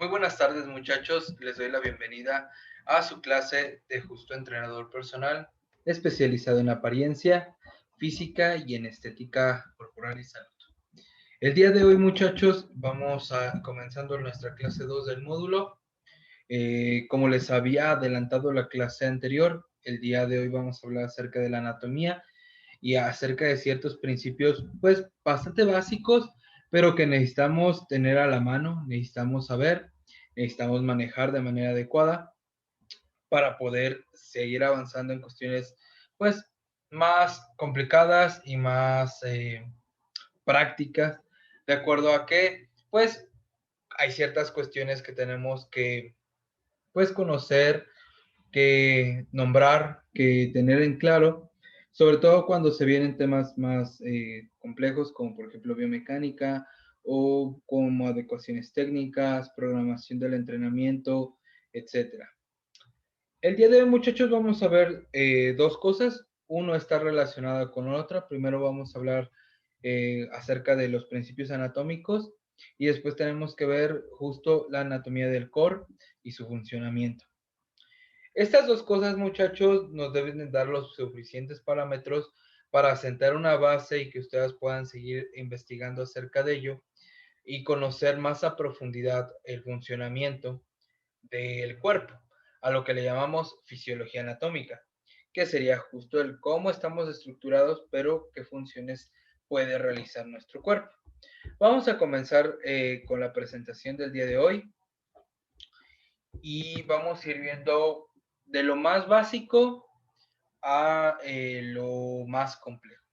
Muy buenas tardes, muchachos. Les doy la bienvenida a su clase de Justo Entrenador Personal, especializado en apariencia, física y en estética corporal y salud. El día de hoy, muchachos, vamos a comenzando nuestra clase 2 del módulo. Como les había adelantado la clase anterior, el día de hoy vamos a hablar acerca de la anatomía y acerca de ciertos principios, pues, bastante básicos, pero que necesitamos tener a la mano, necesitamos saber, necesitamos manejar de manera adecuada para poder seguir avanzando en cuestiones, pues, más complicadas y más prácticas, de acuerdo a que, pues, hay ciertas cuestiones que tenemos que, pues, conocer, que nombrar, que tener en claro, sobre todo cuando se vienen temas más complejos, como por ejemplo biomecánica o como adecuaciones técnicas, programación del entrenamiento, etcétera. El día de hoy, muchachos, vamos a ver dos cosas. Uno está relacionado con otra. Primero vamos a hablar acerca de los principios anatómicos y después tenemos que ver justo la anatomía del core y su funcionamiento. Estas dos cosas, muchachos, nos deben de dar los suficientes parámetros para sentar una base y que ustedes puedan seguir investigando acerca de ello y conocer más a profundidad el funcionamiento del cuerpo, a lo que le llamamos fisiología anatómica, que sería justo el cómo estamos estructurados, pero qué funciones puede realizar nuestro cuerpo. Vamos a comenzar con la presentación del día de hoy y vamos a ir viendo de lo más básico a lo más complejo.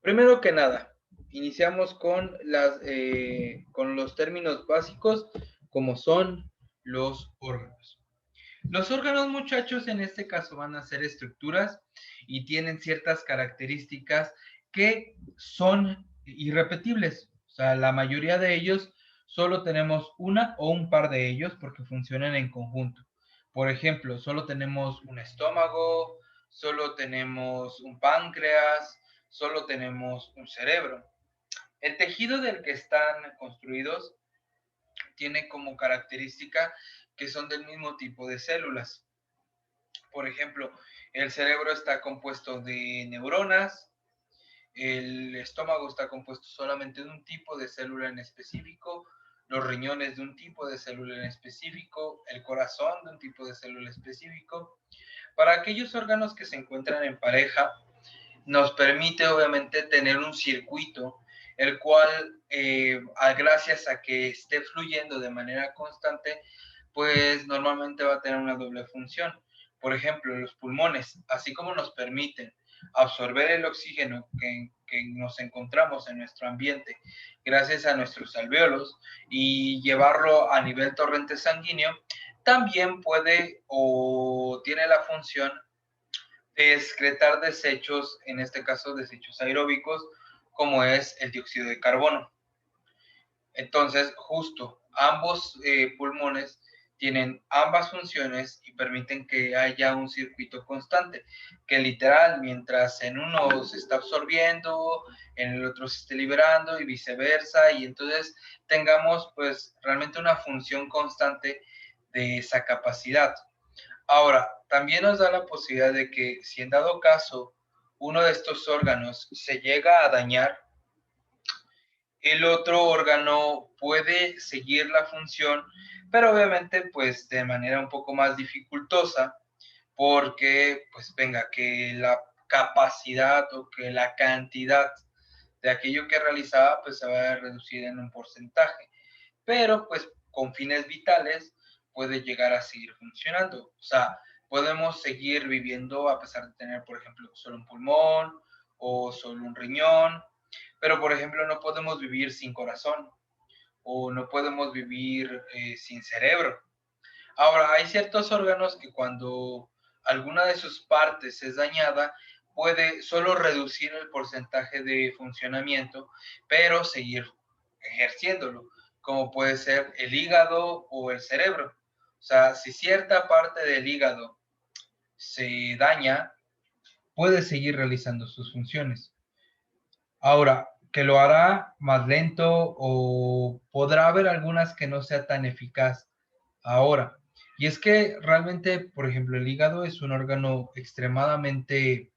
Primero que nada, iniciamos con los términos básicos como son los órganos. Los órganos, muchachos, en este caso van a ser estructuras y tienen ciertas características que son irrepetibles. O sea, la mayoría de ellos solo tenemos una o un par de ellos porque funcionan en conjunto. Por ejemplo, solo tenemos un estómago, solo tenemos un páncreas, solo tenemos un cerebro. El tejido del que están construidos tiene como característica que son del mismo tipo de células. Por ejemplo, el cerebro está compuesto de neuronas, el estómago está compuesto solamente de un tipo de célula en específico, los riñones de un tipo de célula en específico, el corazón de un tipo de célula específico. Para aquellos órganos que se encuentran en pareja, nos permite obviamente tener un circuito, el cual, gracias a que esté fluyendo de manera constante, pues normalmente va a tener una doble función. Por ejemplo, los pulmones, así como nos permiten absorber el oxígeno que nos encontramos en nuestro ambiente gracias a nuestros alvéolos y llevarlo a nivel torrente sanguíneo, también puede o tiene la función de excretar desechos, en este caso desechos aeróbicos, como es el dióxido de carbono. Entonces, justo ambos pulmones tienen ambas funciones y permiten que haya un circuito constante, que literal, mientras en uno se está absorbiendo, en el otro se esté liberando y viceversa, y entonces tengamos pues realmente una función constante de esa capacidad. Ahora, también nos da la posibilidad de que si en dado caso uno de estos órganos se llega a dañar, el otro órgano puede seguir la función, pero obviamente pues de manera un poco más dificultosa, porque pues venga, que la capacidad o que la cantidad de aquello que realizaba pues se va a reducir en un porcentaje, pero pues con fines vitales puede llegar a seguir funcionando. O sea, podemos seguir viviendo a pesar de tener, por ejemplo, solo un pulmón o solo un riñón, pero por ejemplo no podemos vivir sin corazón o no podemos vivir sin cerebro. Ahora, hay ciertos órganos que cuando alguna de sus partes es dañada, puede solo reducir el porcentaje de funcionamiento, pero seguir ejerciéndolo, como puede ser el hígado o el cerebro. O sea, si cierta parte del hígado se daña, puede seguir realizando sus funciones. Ahora, que lo hará más lento o podrá haber algunas que no sea tan eficaz ahora. Y es que realmente, por ejemplo, el hígado es un órgano extremadamente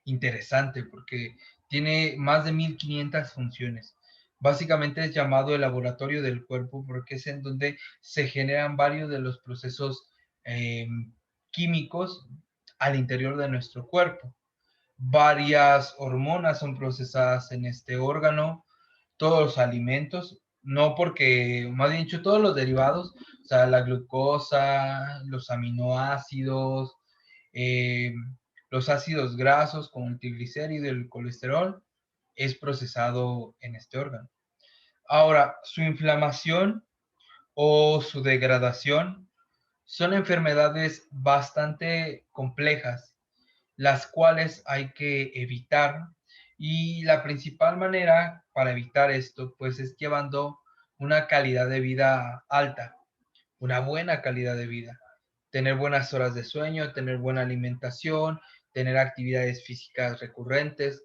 interesante porque tiene más de 1500 funciones. Básicamente es llamado el laboratorio del cuerpo porque es en donde se generan varios de los procesos eh, químicos al interior de nuestro cuerpo. Varias hormonas son procesadas en este órgano, todos los alimentos, no porque, más bien dicho, todos los derivados, o sea, la glucosa, los aminoácidos, eh, los ácidos grasos como el triglicérido y el colesterol, es procesado en este órgano. Ahora, su inflamación o su degradación son enfermedades bastante complejas, las cuales hay que evitar. Y la principal manera para evitar esto, pues es llevando una calidad de vida alta, una buena calidad de vida. Tener buenas horas de sueño, tener buena alimentación, tener actividades físicas recurrentes.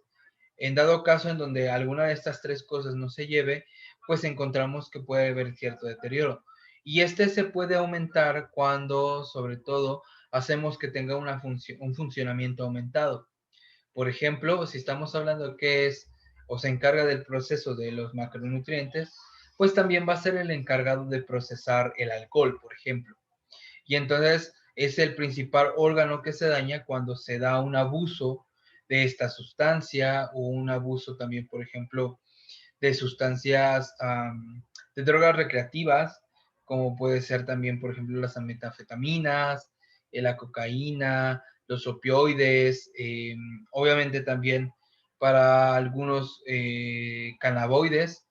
En dado caso en donde alguna de estas tres cosas no se lleve, pues encontramos que puede haber cierto deterioro. Y este se puede aumentar cuando, sobre todo, hacemos que tenga un funcionamiento aumentado. Por ejemplo, si estamos hablando que es o se encarga del proceso de los macronutrientes, pues también va a ser el encargado de procesar el alcohol, por ejemplo. Y entonces es el principal órgano que se daña cuando se da un abuso de esta sustancia o un abuso también, por ejemplo, de sustancias, de drogas recreativas, como puede ser también, por ejemplo, las metanfetaminas, la cocaína, los opioides, obviamente también para algunos cannabinoides,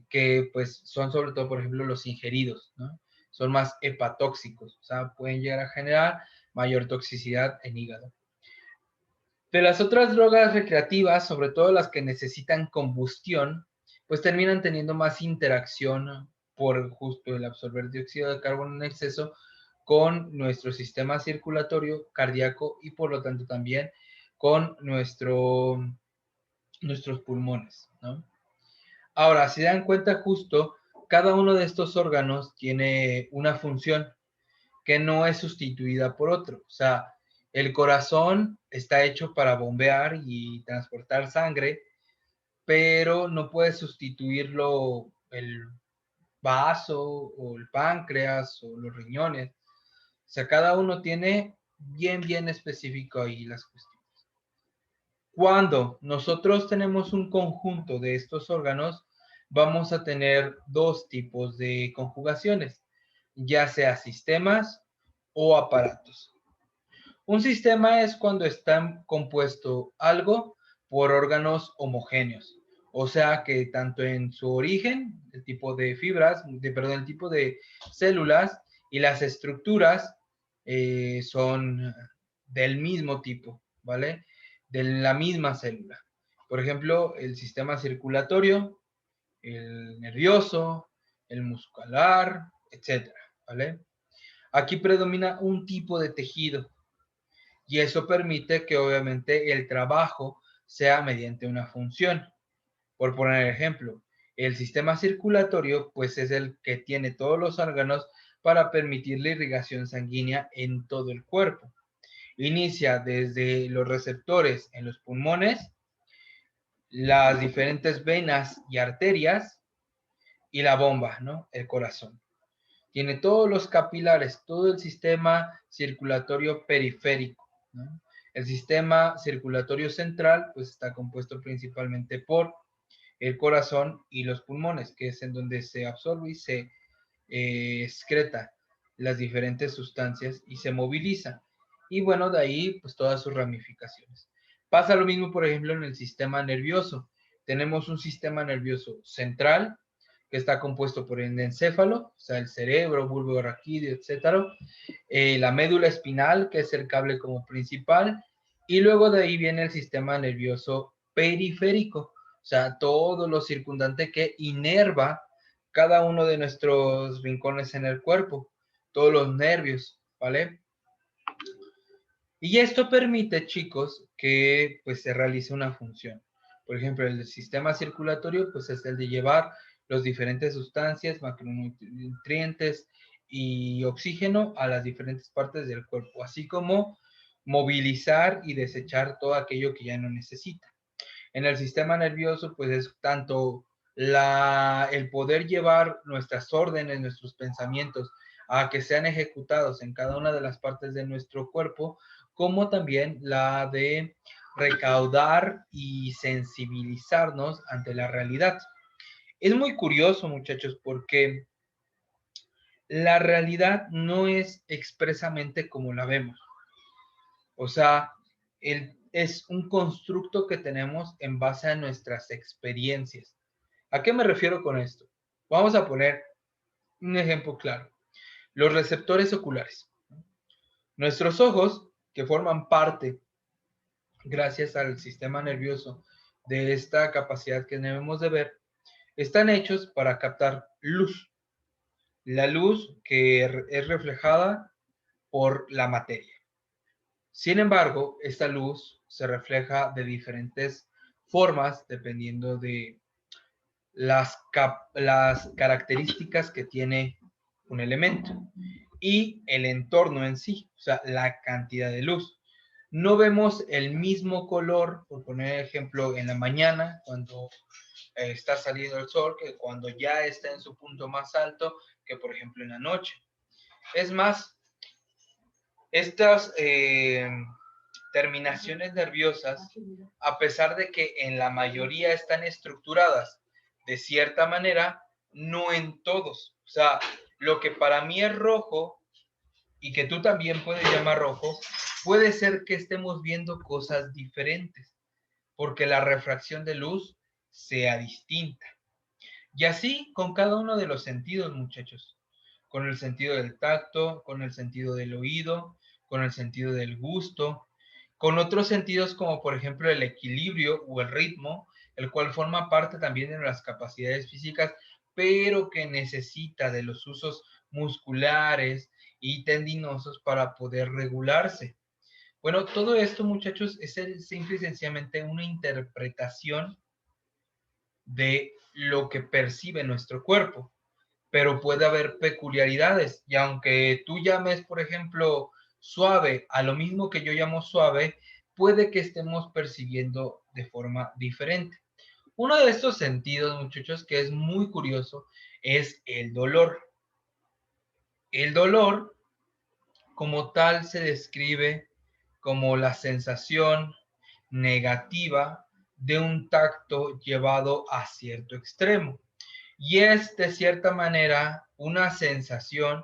que pues son sobre todo, por ejemplo, los ingeridos, ¿no? Son más hepatóxicos, o sea, pueden llegar a generar mayor toxicidad en hígado. De las otras drogas recreativas, sobre todo las que necesitan combustión, pues terminan teniendo más interacción por justo el absorber dióxido de carbono en exceso con nuestro sistema circulatorio cardíaco y por lo tanto también con nuestros pulmones, ¿no? Ahora, si dan cuenta justo, cada uno de estos órganos tiene una función que no es sustituida por otro. O sea, el corazón está hecho para bombear y transportar sangre, pero no puede sustituirlo el vaso o el páncreas o los riñones. O sea, cada uno tiene bien específico ahí las cuestiones. Cuando nosotros tenemos un conjunto de estos órganos, vamos a tener dos tipos de conjugaciones, ya sea sistemas o aparatos. Un sistema es cuando está compuesto algo por órganos homogéneos, o sea que tanto en su origen, el tipo de fibras, perdón, el tipo de células y las estructuras son del mismo tipo, ¿vale? De la misma célula. Por ejemplo, el sistema circulatorio, el nervioso, el muscular, etcétera, ¿vale? Aquí predomina un tipo de tejido y eso permite que obviamente el trabajo sea mediante una función. Por poner ejemplo, el sistema circulatorio pues es el que tiene todos los órganos para permitir la irrigación sanguínea en todo el cuerpo. Inicia desde los receptores en los pulmones, las diferentes venas y arterias y la bomba, ¿no? El corazón. Tiene todos los capilares, todo el sistema circulatorio periférico, ¿no? El sistema circulatorio central, pues está compuesto principalmente por el corazón y los pulmones, que es en donde se absorbe y se excreta las diferentes sustancias y se moviliza. Y bueno, de ahí, pues todas sus ramificaciones. Pasa lo mismo, por ejemplo, en el sistema nervioso. Tenemos un sistema nervioso central, que está compuesto por el encéfalo, o sea, el cerebro, bulbo raquídeo, etcétera, la médula espinal, que es el cable como principal, y luego de ahí viene el sistema nervioso periférico, o sea, todo lo circundante que inerva cada uno de nuestros rincones en el cuerpo, todos los nervios, ¿vale? Y esto permite, chicos, que pues se realice una función. Por ejemplo, el sistema circulatorio, pues es el de llevar los diferentes sustancias, macronutrientes y oxígeno a las diferentes partes del cuerpo, así como movilizar y desechar todo aquello que ya no necesita. En el sistema nervioso, pues es tanto el poder llevar nuestras órdenes, nuestros pensamientos, a que sean ejecutados en cada una de las partes de nuestro cuerpo, como también la de recaudar y sensibilizarnos ante la realidad. Es muy curioso, muchachos, porque la realidad no es expresamente como la vemos. O sea, es un constructo que tenemos en base a nuestras experiencias. ¿A qué me refiero con esto? Vamos a poner un ejemplo claro. Los receptores oculares. Nuestros ojos, que forman parte, gracias al sistema nervioso, de esta capacidad que debemos de ver, están hechos para captar luz. La luz que es reflejada por la materia. Sin embargo, esta luz se refleja de diferentes formas dependiendo de las características que tiene un elemento y el entorno en sí, o sea, la cantidad de luz. No vemos el mismo color, por poner ejemplo, en la mañana, cuando está saliendo el sol, que cuando ya está en su punto más alto, que por ejemplo en la noche. Es más, estas terminaciones nerviosas, a pesar de que en la mayoría están estructuradas de cierta manera, no en todos. O sea, lo que para mí es rojo y que tú también puedes llamar rojo, puede ser que estemos viendo cosas diferentes, porque la refracción de luz sea distinta. Y así con cada uno de los sentidos, muchachos. Con el sentido del tacto, con el sentido del oído, con el sentido del gusto, con otros sentidos como por ejemplo el equilibrio o el ritmo, el cual forma parte también de las capacidades físicas, pero que necesita de los usos musculares y tendinosos para poder regularse. Bueno, todo esto, muchachos, es simple y sencillamente una interpretación de lo que percibe nuestro cuerpo, pero puede haber peculiaridades y aunque tú llames, por ejemplo, suave a lo mismo que yo llamo suave, puede que estemos percibiendo de forma diferente. Uno de estos sentidos, muchachos, que es muy curioso, es el dolor. El dolor, como tal, se describe como la sensación negativa de un tacto llevado a cierto extremo. Y es de cierta manera una sensación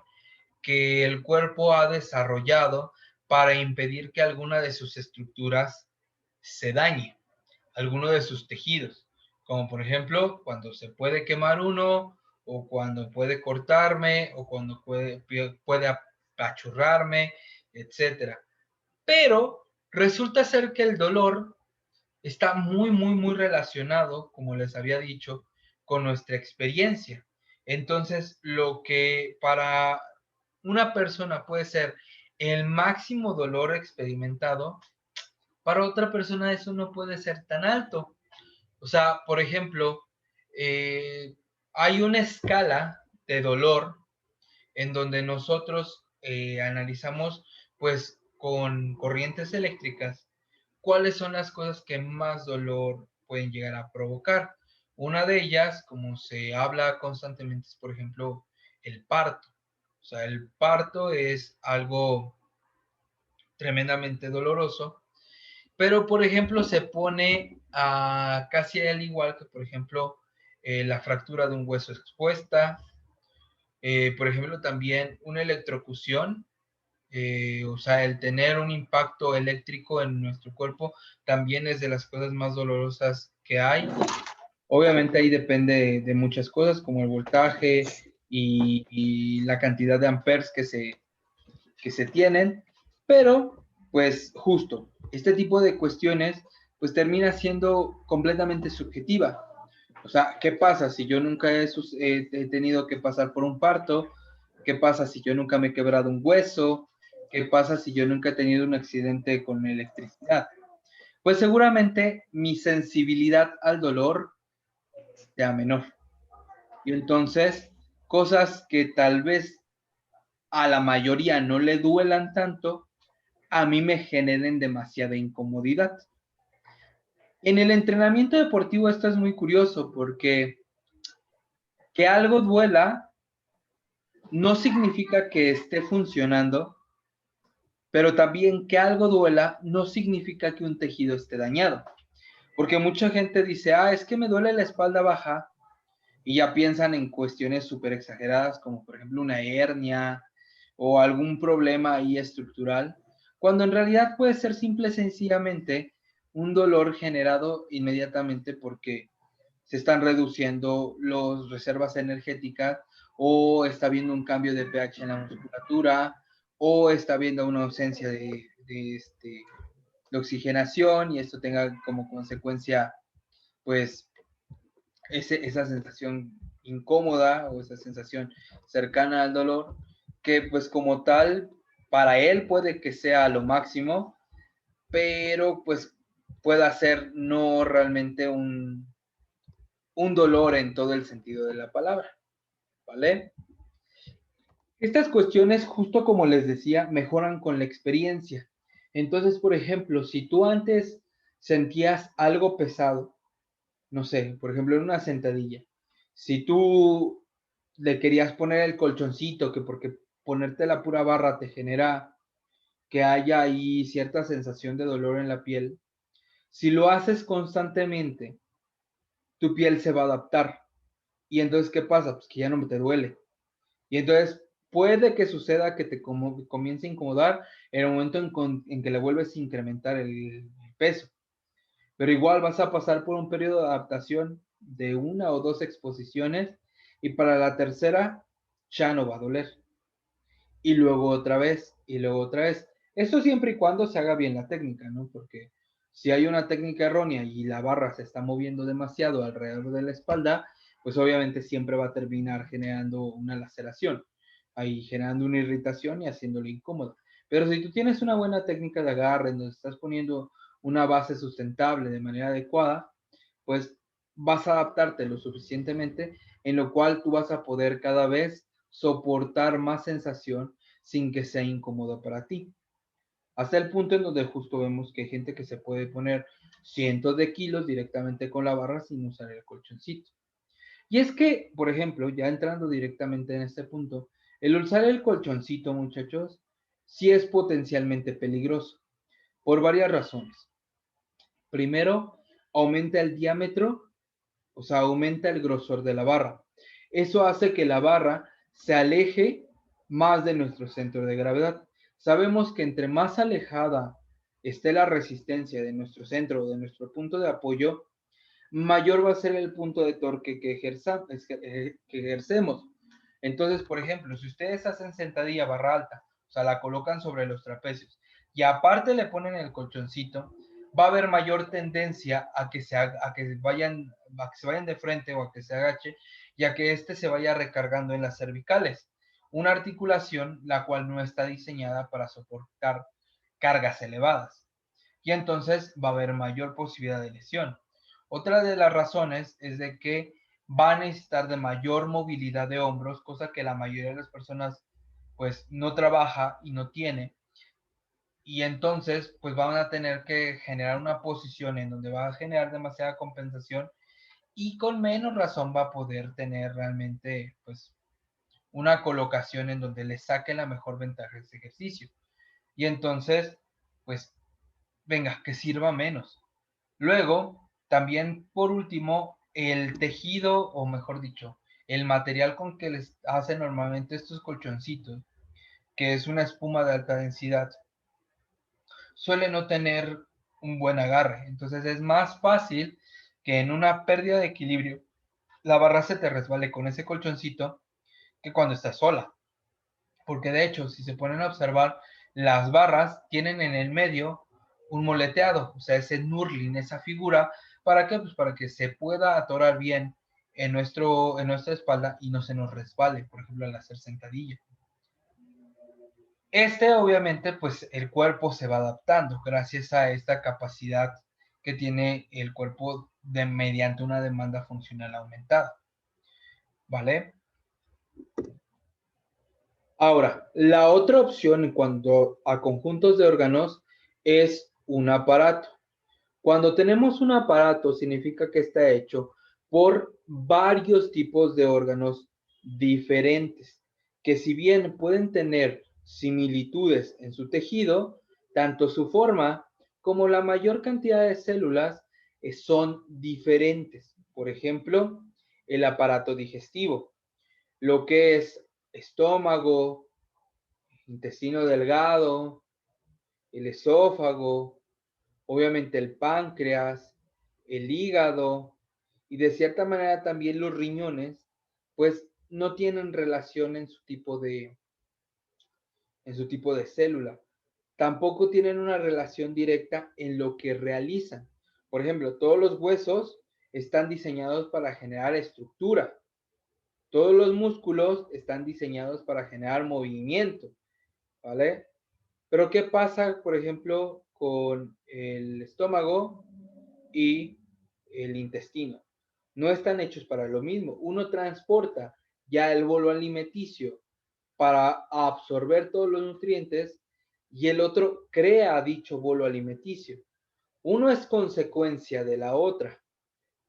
que el cuerpo ha desarrollado para impedir que alguna de sus estructuras se dañe, alguno de sus tejidos, como por ejemplo cuando se puede quemar uno, o cuando puede cortarme, o cuando puede apachurrarme, etcétera. Pero resulta ser que el dolor está muy relacionado, como les había dicho, con nuestra experiencia. Entonces, lo que para una persona puede ser el máximo dolor experimentado, para otra persona eso no puede ser tan alto. O sea, por ejemplo, hay una escala de dolor en donde nosotros analizamos, pues, con corrientes eléctricas, cuáles son las cosas que más dolor pueden llegar a provocar. Una de ellas, como se habla constantemente, es, por ejemplo, el parto. O sea, el parto es algo tremendamente doloroso, pero, por ejemplo, se pone casi al igual que, por ejemplo, la fractura de un hueso expuesta, por ejemplo, también una electrocución, o sea, el tener un impacto eléctrico en nuestro cuerpo también es de las cosas más dolorosas que hay. Obviamente ahí depende de muchas cosas como el voltaje y la cantidad de amperes que se tienen, pero pues justo, este tipo de cuestiones pues termina siendo completamente subjetiva. O sea, ¿qué pasa si yo nunca he tenido que pasar por un parto? ¿Qué pasa si yo nunca me he quebrado un hueso? ¿Qué pasa si yo nunca he tenido un accidente con electricidad? pues seguramente mi sensibilidad al dolor sea menor. Y entonces, cosas que tal vez a la mayoría no le duelan tanto, a mí me generen demasiada incomodidad. En el entrenamiento deportivo esto es muy curioso porque que algo duela no significa que esté funcionando, pero también que algo duela no significa que un tejido esté dañado. Porque mucha gente dice, es que me duele la espalda baja, y ya piensan en cuestiones súper exageradas, como por ejemplo una hernia o algún problema ahí estructural, cuando en realidad puede ser simple y sencillamente un dolor generado inmediatamente porque se están reduciendo las reservas energéticas o está habiendo un cambio de pH en la musculatura o está habiendo una ausencia de oxigenación y esto tenga como consecuencia pues esa sensación incómoda o esa sensación cercana al dolor, que pues como tal, para él puede que sea lo máximo, pero pues pueda ser no realmente un dolor en todo el sentido de la palabra, ¿vale? Estas cuestiones, justo como les decía, mejoran con la experiencia. Entonces, por ejemplo, si tú antes sentías algo pesado, no sé, por ejemplo, en una sentadilla, si tú le querías poner el colchoncito, que porque ponerte la pura barra te genera que haya ahí cierta sensación de dolor en la piel, si lo haces constantemente, tu piel se va a adaptar. Y entonces, ¿qué pasa? Pues que ya no te duele. Y entonces puede que suceda que te comience a incomodar en el momento en que le vuelves a incrementar el peso. Pero igual vas a pasar por un periodo de adaptación de una o dos exposiciones y para la tercera ya no va a doler. Y luego otra vez, y luego otra vez. Eso siempre y cuando se haga bien la técnica, ¿no? Porque si hay una técnica errónea y la barra se está moviendo demasiado alrededor de la espalda, pues obviamente siempre va a terminar generando una laceración, ahí generando una irritación y haciéndolo incómodo. Pero si tú tienes una buena técnica de agarre, en donde estás poniendo una base sustentable de manera adecuada, pues vas a adaptarte lo suficientemente en lo cual tú vas a poder cada vez soportar más sensación sin que sea incómodo para ti. Hasta el punto en donde justo vemos que hay gente que se puede poner cientos de kilos directamente con la barra sin usar el colchoncito. Y es que, por ejemplo, ya entrando directamente en este punto, el usar el colchoncito, muchachos, sí es potencialmente peligroso por varias razones. Primero, aumenta el diámetro, o sea, aumenta el grosor de la barra. Eso hace que la barra se aleje más de nuestro centro de gravedad. Sabemos que entre más alejada esté la resistencia de nuestro centro o de nuestro punto de apoyo, mayor va a ser el punto de torque que ejercemos. Entonces, por ejemplo, si ustedes hacen sentadilla barra alta, o sea, la colocan sobre los trapecios y aparte le ponen el colchoncito, va a haber mayor tendencia a que se vayan de frente o a que se agache y a que éste se vaya recargando en las cervicales, una articulación la cual no está diseñada para soportar cargas elevadas. Y entonces va a haber mayor posibilidad de lesión. Otra de las razones es de que va a necesitar de mayor movilidad de hombros, cosa que la mayoría de las personas pues no trabaja y no tiene. Y entonces pues van a tener que generar una posición en donde va a generar demasiada compensación y con menos razón va a poder tener realmente pues una colocación en donde le saque la mejor ventaja de ese ejercicio. Y entonces pues venga, que sirva menos. Luego, también por último, el tejido, o mejor dicho, el material con que les hacen normalmente estos colchoncitos, que es una espuma de alta densidad, suele no tener un buen agarre. Entonces es más fácil que en una pérdida de equilibrio la barra se te resbale con ese colchoncito que cuando estás sola. Porque de hecho, si se ponen a observar, las barras tienen en el medio un moleteado, o sea, ese knurling, esa figura, ¿para qué? Pues para que se pueda atorar bien en nuestra espalda y no se nos resbale, por ejemplo, al hacer sentadilla. Obviamente, pues el cuerpo se va adaptando gracias a esta capacidad que tiene el cuerpo mediante una demanda funcional aumentada, ¿vale? Ahora, la otra opción en cuanto a conjuntos de órganos es un aparato. Cuando tenemos un aparato, significa que está hecho por varios tipos de órganos diferentes, que si bien pueden tener similitudes en su tejido, tanto su forma como la mayor cantidad de células son diferentes. Por ejemplo, el aparato digestivo, lo que es estómago, intestino delgado, el esófago, obviamente el páncreas, el hígado y de cierta manera también los riñones, pues no tienen relación en su tipo de célula. Tampoco tienen una relación directa en lo que realizan. Por ejemplo, todos los huesos están diseñados para generar estructura. Todos los músculos están diseñados para generar movimiento, ¿vale? Pero ¿qué pasa, por ejemplo, con el estómago y el intestino? No están hechos para lo mismo. Uno transporta ya el bolo alimenticio para absorber todos los nutrientes y el otro crea dicho bolo alimenticio. Uno es consecuencia de la otra,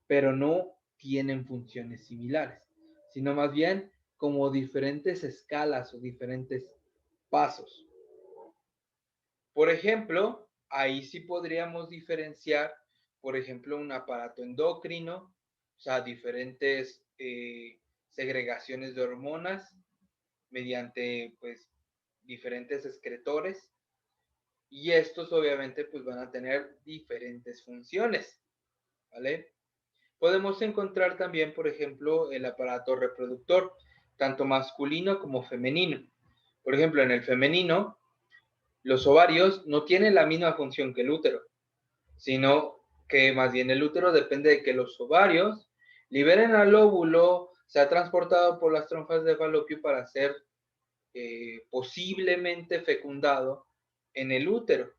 pero no tienen funciones similares, sino más bien como diferentes escalas o diferentes pasos. Por ejemplo, ahí sí podríamos diferenciar, por ejemplo, un aparato endocrino, o sea, diferentes segregaciones de hormonas mediante, pues, diferentes excretores. Y estos obviamente, pues, van a tener diferentes funciones, ¿vale? Podemos encontrar también, por ejemplo, el aparato reproductor, tanto masculino como femenino. Por ejemplo, en el femenino, los ovarios no tienen la misma función que el útero, sino que más bien el útero depende de que los ovarios liberen al óvulo, sea transportado por las trompas de falopio para ser posiblemente fecundado en el útero.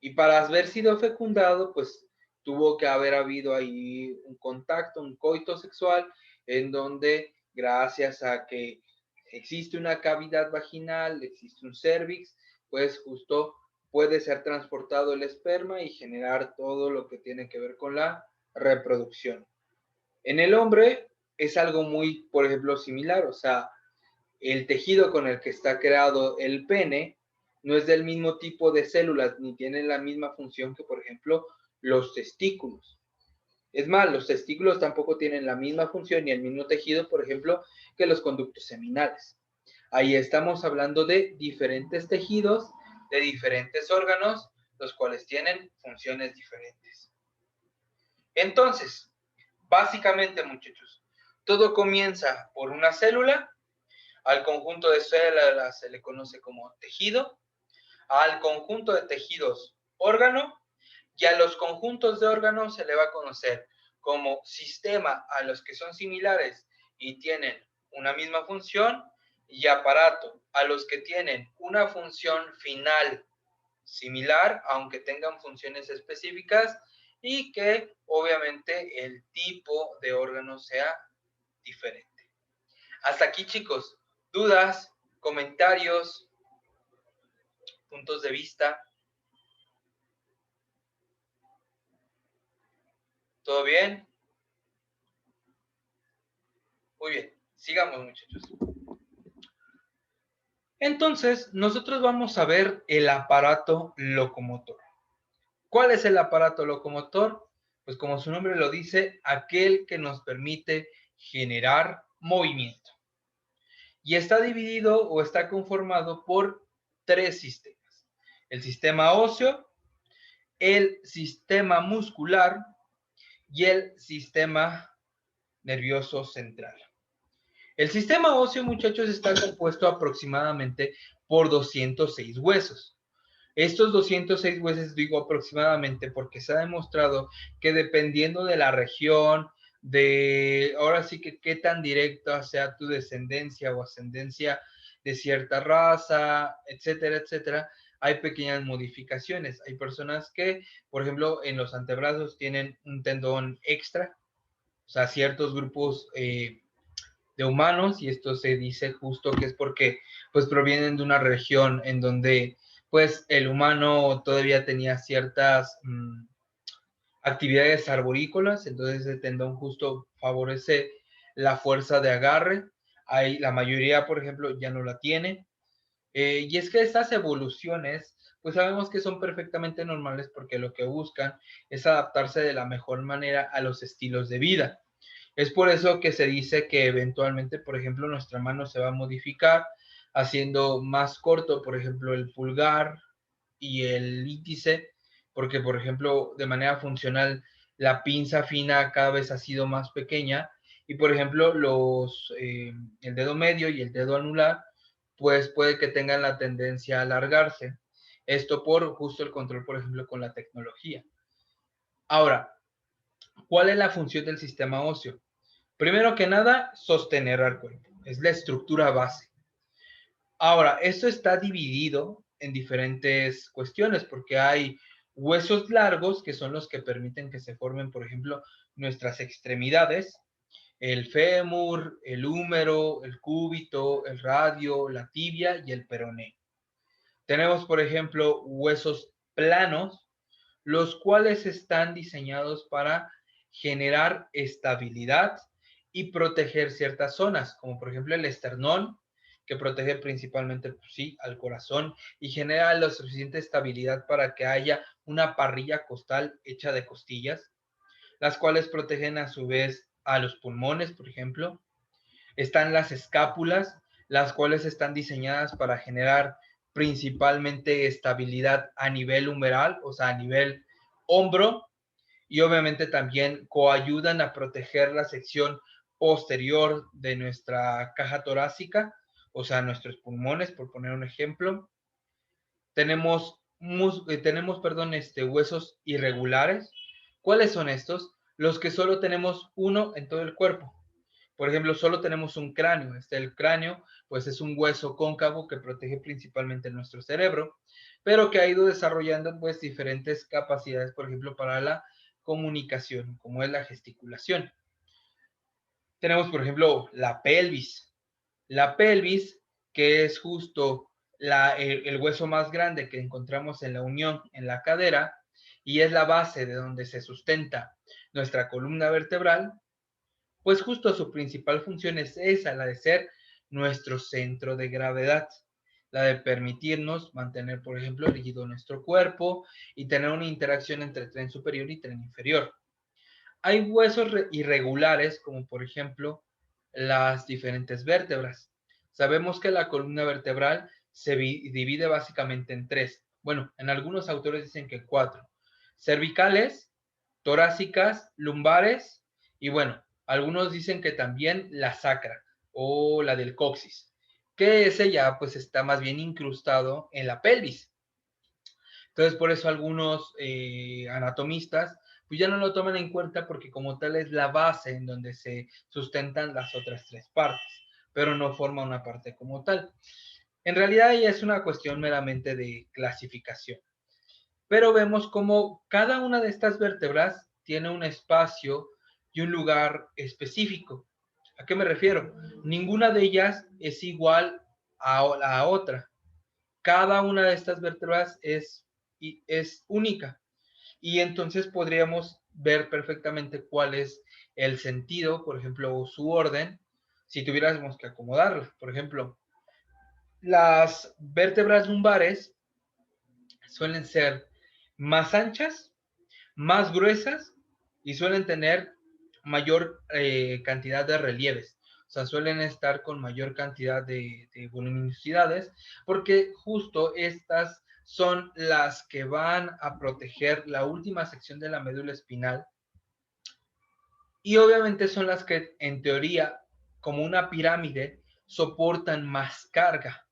Y para haber sido fecundado, pues tuvo que haber habido ahí un contacto, un coito sexual, en donde gracias a que existe una cavidad vaginal, existe un cervix, pues justo puede ser transportado el esperma y generar todo lo que tiene que ver con la reproducción. En el hombre es algo muy, por ejemplo, similar, o sea, el tejido con el que está creado el pene no es del mismo tipo de células ni tiene la misma función que, por ejemplo, los testículos. Es más, los testículos tampoco tienen la misma función ni el mismo tejido, por ejemplo, que los conductos seminales. Ahí estamos hablando de diferentes tejidos, de diferentes órganos, los cuales tienen funciones diferentes. Entonces, básicamente, muchachos, todo comienza por una célula. Al conjunto de células se le conoce como tejido, al conjunto de tejidos órgano, y a los conjuntos de órganos se le va a conocer como sistema a los que son similares y tienen una misma función, y aparato a los que tienen una función final similar, aunque tengan funciones específicas, y que obviamente el tipo de órgano sea diferente. Hasta aquí, chicos. ¿Dudas, comentarios, puntos de vista? ¿Todo bien? Muy bien. Sigamos, muchachos. Entonces, nosotros vamos a ver el aparato locomotor. ¿Cuál es el aparato locomotor? Pues como su nombre lo dice, aquel que nos permite generar movimiento. Y está dividido o está conformado por tres sistemas. El sistema óseo, el sistema muscular y el sistema nervioso central. El sistema óseo, muchachos, está compuesto aproximadamente por 206 huesos. Estos 206 huesos digo aproximadamente porque se ha demostrado que dependiendo de la región, de ahora sí que qué tan directa sea tu descendencia o ascendencia de cierta raza, etcétera, etcétera, hay pequeñas modificaciones. Hay personas que, por ejemplo, en los antebrazos tienen un tendón extra, o sea, ciertos grupos de humanos, y esto se dice justo que es porque pues provienen de una región en donde pues el humano todavía tenía ciertas actividades arborícolas, entonces el tendón justo favorece la fuerza de agarre. Ahí la mayoría, por ejemplo, ya no la tiene. Y es que estas evoluciones, pues sabemos que son perfectamente normales porque lo que buscan es adaptarse de la mejor manera a los estilos de vida. Es por eso que se dice que eventualmente, por ejemplo, nuestra mano se va a modificar haciendo más corto, por ejemplo, el pulgar y el índice, porque, por ejemplo, de manera funcional, la pinza fina cada vez ha sido más pequeña y, por ejemplo, el dedo medio y el dedo anular, pues puede que tengan la tendencia a alargarse. Esto por justo el control, por ejemplo, con la tecnología. Ahora, ¿cuál es la función del sistema óseo? Primero que nada, sostener al cuerpo. Es la estructura base. Ahora, esto está dividido en diferentes cuestiones porque hay huesos largos que son los que permiten que se formen, por ejemplo, nuestras extremidades, el fémur, el húmero, el cúbito, el radio, la tibia y el peroné. Tenemos, por ejemplo, huesos planos, los cuales están diseñados para generar estabilidad y proteger ciertas zonas, como por ejemplo el esternón, que protege principalmente, pues, sí, al corazón y genera la suficiente estabilidad para que haya una parrilla costal hecha de costillas, las cuales protegen a su vez a los pulmones, por ejemplo. Están las escápulas, las cuales están diseñadas para generar principalmente estabilidad a nivel humeral, o sea, a nivel hombro, y obviamente también coayudan a proteger la sección posterior de nuestra caja torácica, o sea, nuestros pulmones, por poner un ejemplo. Tenemos huesos irregulares. ¿Cuáles son estos? Los que solo tenemos uno en todo el cuerpo. Por ejemplo, solo tenemos un cráneo. El cráneo, pues es un hueso cóncavo que protege principalmente nuestro cerebro, pero que ha ido desarrollando pues diferentes capacidades, por ejemplo, para la comunicación, como es la gesticulación. Tenemos, por ejemplo, la pelvis. La pelvis, que es justo el hueso más grande que encontramos en la unión en la cadera y es la base de donde se sustenta nuestra columna vertebral, pues justo su principal función es esa, la de ser nuestro centro de gravedad, la de permitirnos mantener, por ejemplo, rígido nuestro cuerpo y tener una interacción entre tren superior y tren inferior. Hay huesos irregulares, como por ejemplo las diferentes vértebras. Sabemos que la columna vertebral se divide básicamente en tres. Bueno, en algunos autores dicen que cuatro. Cervicales, torácicas, lumbares y bueno, algunos dicen que también la sacra o la del coxis, que ese ya pues está más bien incrustado en la pelvis. Entonces, por eso algunos anatomistas pues ya no lo toman en cuenta porque como tal es la base en donde se sustentan las otras tres partes, pero no forma una parte como tal. En realidad ya es una cuestión meramente de clasificación, pero vemos como cada una de estas vértebras tiene un espacio y un lugar específico. ¿A qué me refiero? Ninguna de ellas es igual a la otra. Cada una de estas vértebras es única y entonces podríamos ver perfectamente cuál es el sentido, por ejemplo, o su orden, si tuviéramos que acomodarla. Por ejemplo, las vértebras lumbares suelen ser más anchas, más gruesas y suelen tener mayor cantidad de relieves. O sea, suelen estar con mayor cantidad de voluminosidades porque justo estas son las que van a proteger la última sección de la médula espinal y obviamente son las que en teoría, como una pirámide, soportan más carga,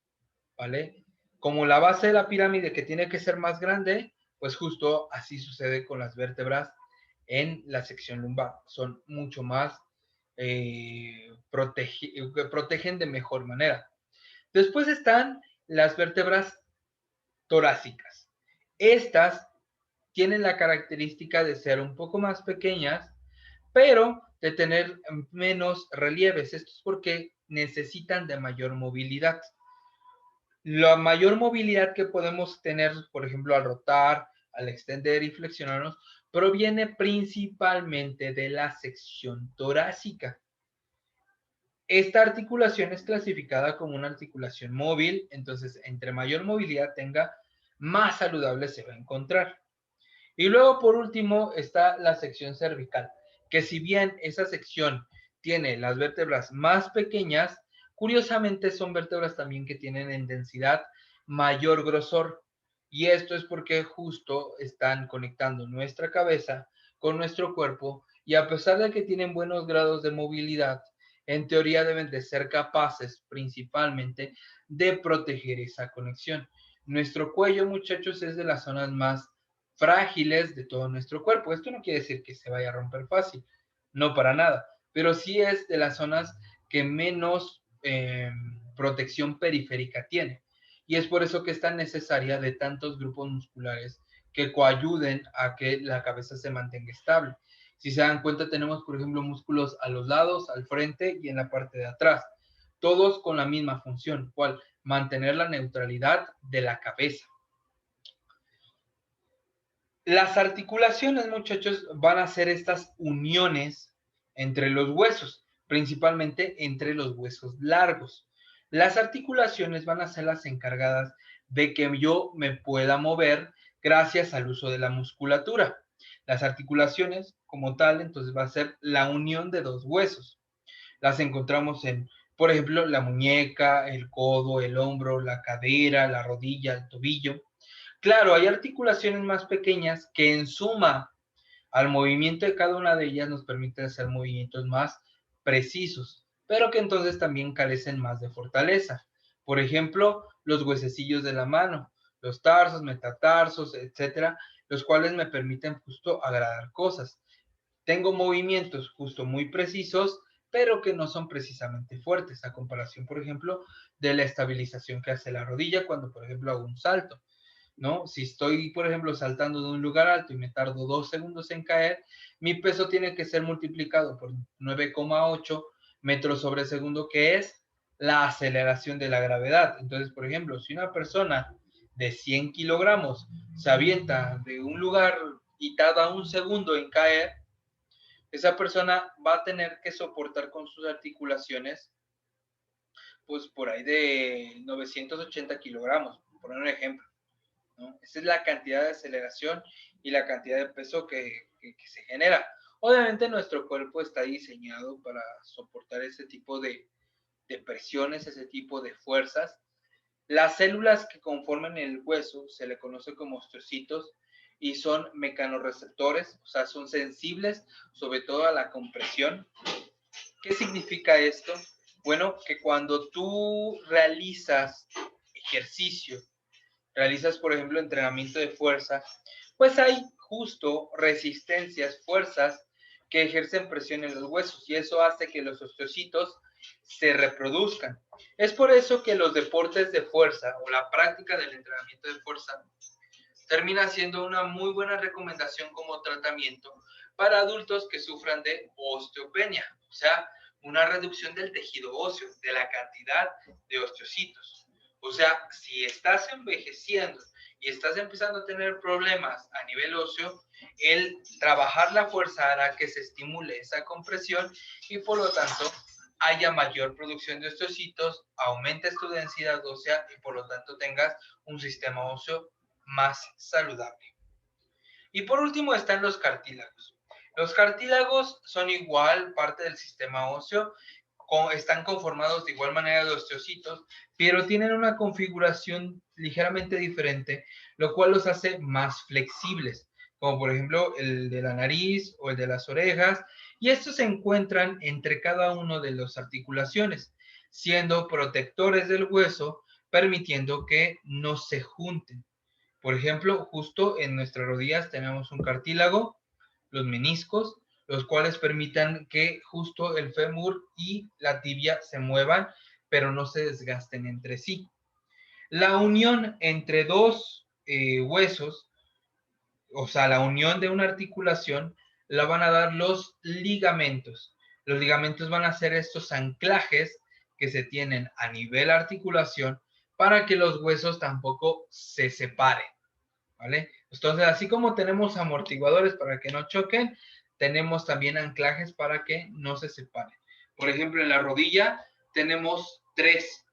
¿vale? Como la base de la pirámide que tiene que ser más grande, pues justo así sucede con las vértebras en la sección lumbar. Son mucho más protegen de mejor manera. Después están las vértebras torácicas. Estas tienen la característica de ser un poco más pequeñas, pero de tener menos relieves. Esto es porque necesitan de mayor movilidad. La mayor movilidad que podemos tener, por ejemplo, al rotar, al extender y flexionarnos, proviene principalmente de la sección torácica. Esta articulación es clasificada como una articulación móvil, entonces entre mayor movilidad tenga, más saludable se va a encontrar. Y luego, por último, está la sección cervical, que si bien esa sección tiene las vértebras más pequeñas, curiosamente son vértebras también que tienen en densidad mayor grosor. Y esto es porque justo están conectando nuestra cabeza con nuestro cuerpo y a pesar de que tienen buenos grados de movilidad, en teoría deben de ser capaces principalmente de proteger esa conexión. Nuestro cuello, muchachos, es de las zonas más frágiles de todo nuestro cuerpo. Esto no quiere decir que se vaya a romper fácil, no para nada, pero sí es de las zonas que menos protección periférica tiene. Y es por eso que es tan necesaria de tantos grupos musculares que coayuden a que la cabeza se mantenga estable. Si se dan cuenta, tenemos, por ejemplo, músculos a los lados, al frente y en la parte de atrás, todos con la misma función, cual mantener la neutralidad de la cabeza. Las articulaciones, muchachos, van a ser estas uniones entre los huesos, principalmente entre los huesos largos. Las articulaciones van a ser las encargadas de que yo me pueda mover gracias al uso de la musculatura. Las articulaciones, como tal, entonces va a ser la unión de dos huesos. Las encontramos en, por ejemplo, la muñeca, el codo, el hombro, la cadera, la rodilla, el tobillo. Claro, hay articulaciones más pequeñas que en suma al movimiento de cada una de ellas nos permite hacer movimientos más precisos, pero que entonces también carecen más de fortaleza. Por ejemplo, los huesecillos de la mano, los tarsos, metatarsos, etcétera, los cuales me permiten justo agradar cosas. Tengo movimientos justo muy precisos, pero que no son precisamente fuertes, a comparación, por ejemplo, de la estabilización que hace la rodilla cuando, por ejemplo, hago un salto. ¿No? Si estoy, por ejemplo, saltando de un lugar alto y me tardo 2 segundos en caer, mi peso tiene que ser multiplicado por 9,8 metros sobre segundo, que es la aceleración de la gravedad. Entonces, por ejemplo, si una persona de 100 kilogramos se avienta de un lugar y tarda un segundo en caer, esa persona va a tener que soportar con sus articulaciones, pues por ahí de 980 kilogramos, por poner un ejemplo. ¿No? Esa es la cantidad de aceleración y la cantidad de peso que se genera. Obviamente nuestro cuerpo está diseñado para soportar ese tipo de presiones, ese tipo de fuerzas. Las células que conforman el hueso se le conoce como osteocitos y son mecanorreceptores, o sea, son sensibles sobre todo a la compresión. ¿Qué significa esto? Bueno, que cuando tú realizas ejercicio, realizas, por ejemplo, entrenamiento de fuerza, pues hay justo resistencias, fuerzas que ejercen presión en los huesos y eso hace que los osteocitos se reproduzcan. Es por eso que los deportes de fuerza o la práctica del entrenamiento de fuerza termina siendo una muy buena recomendación como tratamiento para adultos que sufran de osteopenia, o sea, una reducción del tejido óseo, de la cantidad de osteocitos. O sea, si estás envejeciendo y estás empezando a tener problemas a nivel óseo, el trabajar la fuerza hará que se estimule esa compresión y por lo tanto haya mayor producción de osteocitos, aumentes tu densidad ósea y por lo tanto tengas un sistema óseo más saludable. Y por último están los cartílagos. Los cartílagos son igual parte del sistema óseo, están conformados de igual manera de osteocitos, pero tienen una configuración ligeramente diferente, lo cual los hace más flexibles, como por ejemplo el de la nariz o el de las orejas, y estos se encuentran entre cada uno de las articulaciones, siendo protectores del hueso, permitiendo que no se junten. Por ejemplo, justo en nuestras rodillas tenemos un cartílago, los meniscos, los cuales permitan que justo el fémur y la tibia se muevan, pero no se desgasten entre sí. La unión entre dos huesos, o sea, la unión de una articulación, la van a dar los ligamentos. Los ligamentos van a ser estos anclajes que se tienen a nivel articulación para que los huesos tampoco se separen, ¿vale? Entonces, así como tenemos amortiguadores para que no choquen, tenemos también anclajes para que no se separen. Por ejemplo, en la rodilla tenemos tres.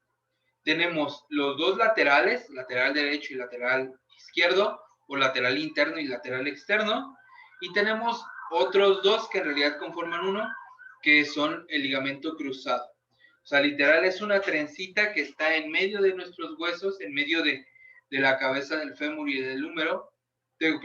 Tenemos los dos laterales, lateral derecho y lateral izquierdo, o lateral interno y lateral externo, y tenemos otros dos que en realidad conforman uno, que son el ligamento cruzado. O sea, literal es una trencita que está en medio de nuestros huesos, en medio de la cabeza del fémur y del húmero, del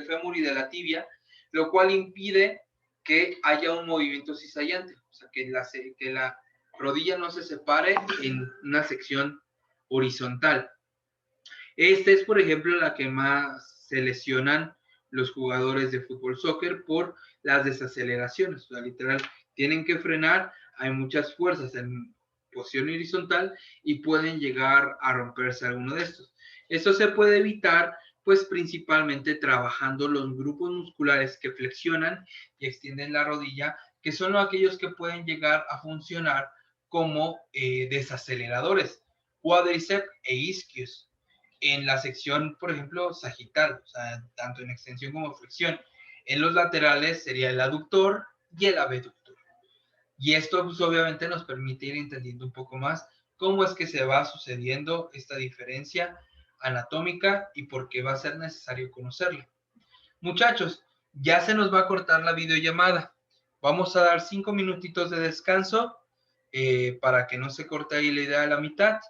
fémur y de la tibia, lo cual impide que haya un movimiento cizallante, o sea, que la rodilla no se separe en una sección horizontal. Esta es, por ejemplo, la que más se lesionan los jugadores de fútbol soccer por las desaceleraciones. O sea, literal, tienen que frenar, hay muchas fuerzas en posición horizontal y pueden llegar a romperse alguno de estos. Esto se puede evitar, pues principalmente trabajando los grupos musculares que flexionan y extienden la rodilla, que son aquellos que pueden llegar a funcionar como desaceleradores, cuádriceps e isquios en la sección, por ejemplo, sagital, o sea, tanto en extensión como flexión. En los laterales sería el aductor y el abductor. Y esto, pues, obviamente nos permite ir entendiendo un poco más cómo es que se va sucediendo esta diferencia anatómica y por qué va a ser necesario conocerla. Muchachos, ya se nos va a cortar la videollamada. Vamos a dar 5 minutitos de descanso para que no se corte ahí la idea de la mitad.